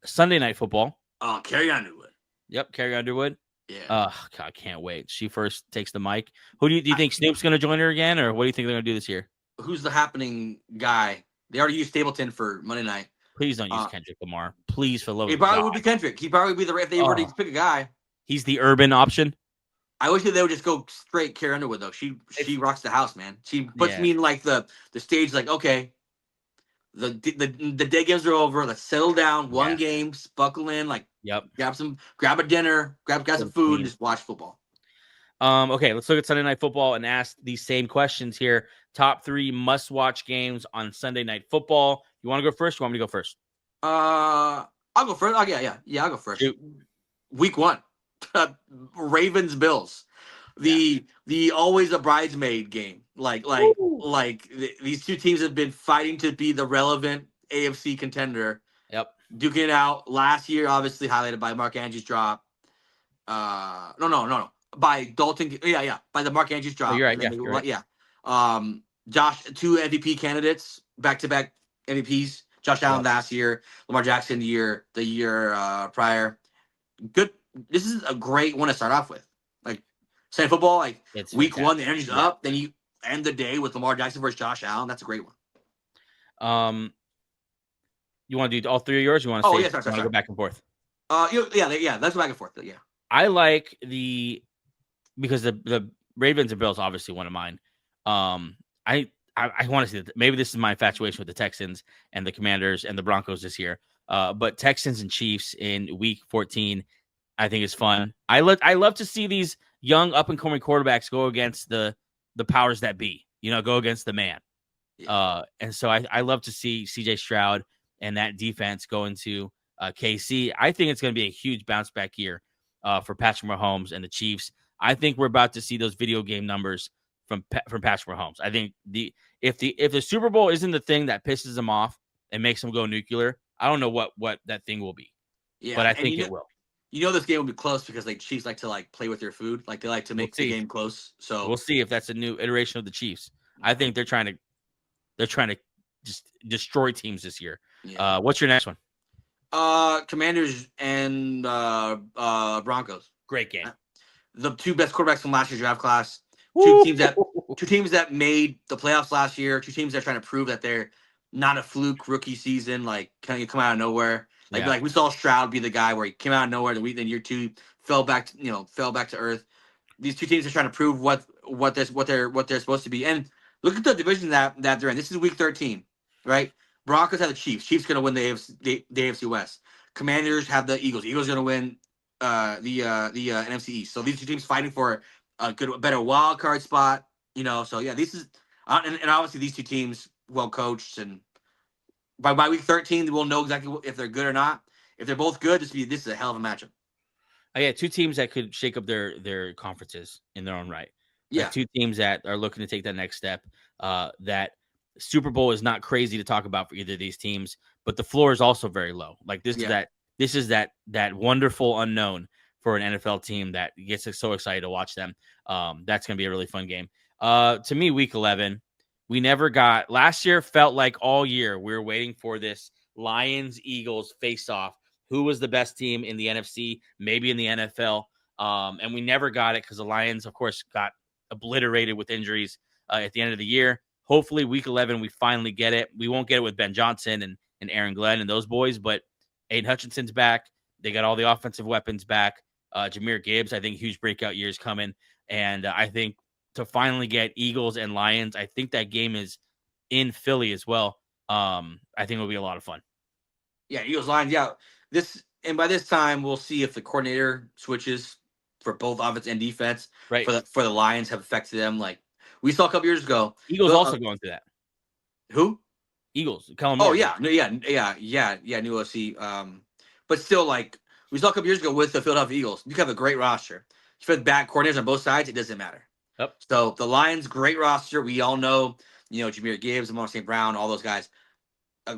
Sunday Night Football. Oh, Carrie Underwood. Yep, Carrie Underwood. Yeah. God, I can't wait. She first takes the mic. Who do you think Snoop's going to join her again, or what do you think they're going to do this year? Who's the happening guy? They already used Stapleton for Monday night. Please don't use Kendrick Lamar. Please, for the love It of probably God. would be Kendrick. He'd probably be if they were to pick a guy. He's the urban option. I wish that they would just go straight Carrie Underwood though. She rocks the house, man. She puts me in like the stage. Like, okay, the day games are over. Let's settle down. One game, buckle in. Like, grab a dinner, grab some food, and just watch football. Okay, let's look at Sunday Night Football and ask these same questions here. Top 3 must-watch games on Sunday Night Football. You want to go first? You want me to go first? I'll go first. Oh, yeah, I'll go first. Shoot. Week 1, Ravens Bills. The always a bridesmaid game. Like these two teams have been fighting to be the relevant AFC contender. Yep. Duking it out last year, obviously highlighted by Mark Andrews drop. No. By Dalton. Yeah. By the Mark Andrews drop. Oh, you're right. Yeah. Josh, 2 MVP candidates, back-to-back MVPs. Josh Allen last year, Lamar Jackson the year prior. Good. This is a great one to start off with. Like, Sunday football, like it's week fantastic. 1, the energy's up. Then you end the day with Lamar Jackson versus Josh Allen. That's a great one. You want to do all 3 of yours? You want to go back and forth? Yeah. Let's go back and forth. Yeah. I like because the Ravens and Bills obviously one of mine. I want to see that. Maybe this is my infatuation with the Texans and the Commanders and the Broncos this year. But Texans and Chiefs in Week 14, I think is fun. I love to see these young up and coming quarterbacks go against the powers that be. Go against the man. Yeah. And so I love to see CJ Stroud and that defense go into KC. I think it's going to be a huge bounce back year for Patrick Mahomes and the Chiefs. I think we're about to see those video game numbers from Patrick Mahomes. I think if the Super Bowl isn't the thing that pisses him off and makes him go nuclear, I don't know what that thing will be. Yeah, but I think it will. This game will be close because Chiefs like to play with their food. Like, they like to make the game close. So we'll see if that's a new iteration of the Chiefs. I think they're trying to just destroy teams this year. Yeah. What's your next one? Commanders and Broncos. Great game. The 2 best quarterbacks from last year's draft class. Two teams that made the playoffs last year. 2 teams that are trying to prove that they're not a fluke rookie season. Like, kind of come out of nowhere. Like we saw Stroud be the guy where he came out of nowhere. Then year 2 fell back to earth. These 2 teams are trying to prove what they're supposed to be. And look at the division that they're in. This is Week 13, right? Broncos have the Chiefs. Chiefs going to win the AFC West. Commanders have the Eagles. Eagles going to win the NFC East. So these 2 teams fighting for a better wild card spot. So yeah, this is and obviously these 2 teams well coached, and by Week 13 we'll know exactly if they're good or not. If they're both good, this is a hell of a matchup. Yeah, 2 teams that could shake up their conferences in their own right. Yeah, 2 teams that are looking to take that next step. That Super Bowl is not crazy to talk about for either of these teams, but the floor is also very low. Like this is that wonderful unknown for an NFL team that gets us so excited to watch them. That's going to be a really fun game. To me, Week 11, we never got. Last year felt like all year we were waiting for this Lions-Eagles face-off. Who was the best team in the NFC, maybe in the NFL? And we never got it because the Lions, of course, got obliterated with injuries at the end of the year. Hopefully, Week 11, we finally get it. We won't get it with Ben Johnson and Aaron Glenn and those boys, but Aiden Hutchinson's back. They got all the offensive weapons back. Jahmyr Gibbs, I think, huge breakout years coming. And I think to finally get Eagles and Lions, I think that game is in Philly as well. I think it'll be a lot of fun. Yeah, Eagles, Lions, yeah. By this time, we'll see if the coordinator switches for both offense and defense. Right. For the Lions have affected them. Like we saw a couple years ago. Eagles also going through that. Who? Eagles. Oh yeah, new OC. But still, like we saw a couple years ago with the Philadelphia Eagles, you have a great roster. If you have bad coordinators on both sides, it doesn't matter. Yep. So the Lions, great roster. We all know, Jahmyr Gibbs, Amon St. Brown, all those guys.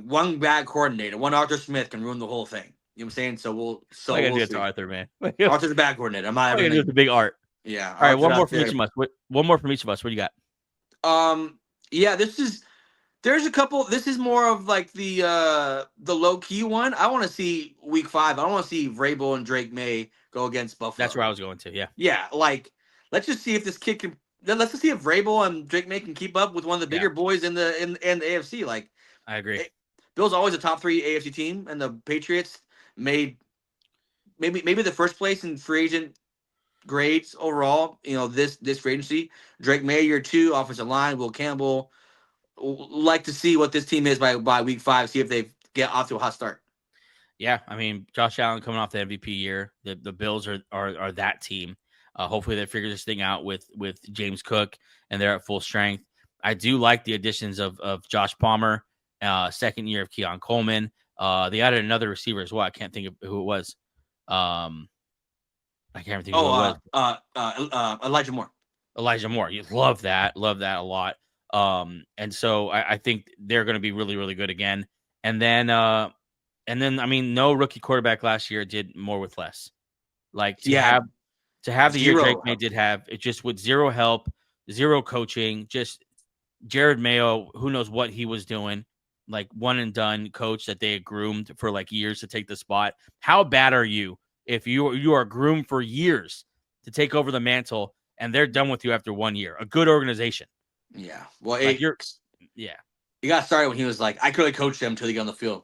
One bad coordinator, one Arthur Smith can ruin the whole thing. You know what I'm saying? So we'll do it to Arthur, man. Arthur's a bad coordinator. I'm not going to do it to Big Art. Yeah. All right, one more from each of us. One more from each of us. What do you got? Yeah, there's a couple. This is more of like the low key one. I want to see week 5, I don't want to see Vrabel and Drake May go against Buffalo. That's where I was going to. Yeah. Yeah, like let's just see if this kid can. Let's just see if Vrabel and Drake May can keep up with one of the bigger boys in the AFC. Like, I agree. Bill's always a top 3 AFC team, and the Patriots made maybe the first place in free agent grades overall. You know, this free agency. Drake May, year 2, offensive line. Will Campbell. Like to see what this team is by week 5. See if they get off to a hot start. Yeah, I mean, Josh Allen coming off the MVP year. The Bills are that team. Hopefully they figure this thing out with James Cook and they're at full strength. I do like the additions of Josh Palmer, second year of Keon Coleman. They added another receiver as well. I can't think of who it was. I can't think of who it was. Elijah Moore. Elijah Moore. You love that a lot. And so I think they're going to be really, really good again. And then I mean, no rookie quarterback last year did more with less. Like to have the year Drake May did have, it just with zero help, zero coaching, just Jared Mayo, who knows what he was doing, like one and done coach that they had groomed for like years to take the spot. How bad are you if you are groomed for years to take over the mantle and they're done with you after 1 year? A good organization. Yeah. Well, like he got started when he was like, I could have coached them until they got on the field.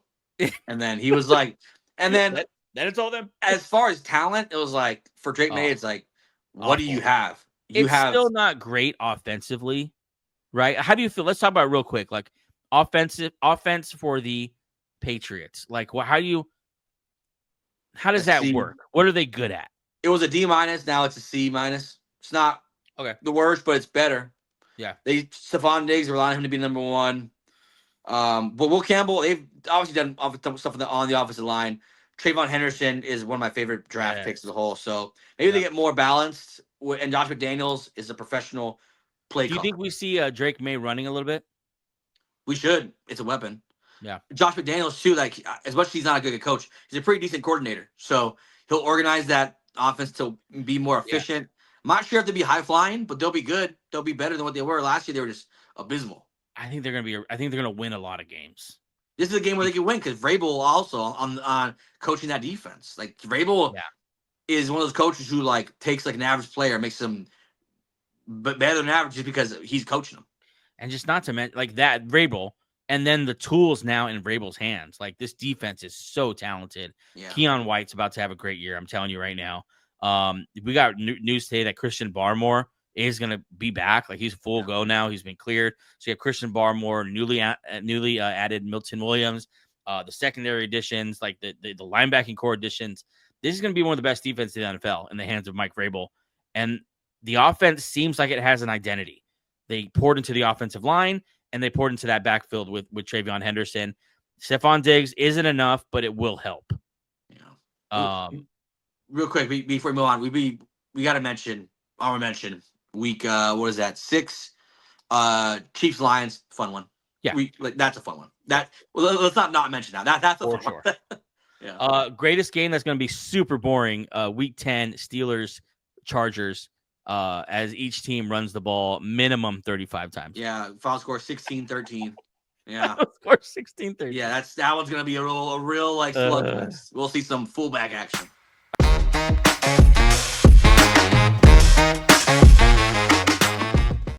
And then he was like, and then it's all them. As far as talent, it was like for Drake May, it's like, what do you have? It's still not great offensively, right? How do you feel? Let's talk about it real quick. Like offense for the Patriots. Like, how does that work? What are they good at? It was a D-. Now it's a C-. It's not the worst, but it's better. Yeah. Stephon Diggs rely on him to be number 1. But Will Campbell, they've obviously done stuff on the offensive line. Trayvon Henderson is one of my favorite draft picks as a whole. So maybe they get more balanced. And Josh McDaniels is a professional play caller. Do you think we see Drake May running a little bit? We should. It's a weapon. Yeah. Josh McDaniels, too, like as much as he's not a good coach, he's a pretty decent coordinator. So he'll organize that offense to be more efficient. I'm not sure if they'll be high-flying, but they'll be good. They'll be better than what they were. Last year, they were just abysmal. I think they're gonna win a lot of games. This is a game where they can win because Vrabel also on coaching that defense. Like Vrabel is one of those coaches who like takes like an average player, makes them better than average just because he's coaching them. And just not to mention like that Vrabel, and then the tools now in Vrabel's hands. Like this defense is so talented. Yeah. Keon White's about to have a great year. I'm telling you right now. We got news today that Christian Barmore is going to be back. Like he's full go now. He's been cleared. So you have Christian Barmore, newly added Milton Williams, the secondary additions, like the linebacking core additions. This is going to be one of the best defenses in the NFL in the hands of Mike Vrabel. And the offense seems like it has an identity. They poured into the offensive line and they poured into that backfield with Trayvon Henderson. Stephon Diggs isn't enough, but it will help. Yeah. Real quick before we move on, we got to mention week what is that 6 Chiefs Lions, fun one. Yeah, that's a fun one. Let's not mention that. That's a fun one. Yeah. Greatest game that's going to be super boring. Week 10 Steelers Chargers. As each team runs the ball minimum 35 times. Yeah, final score 16-13. Yeah, score 16-13. Yeah, that one's going to be a real like slugfest. We'll see some fullback action.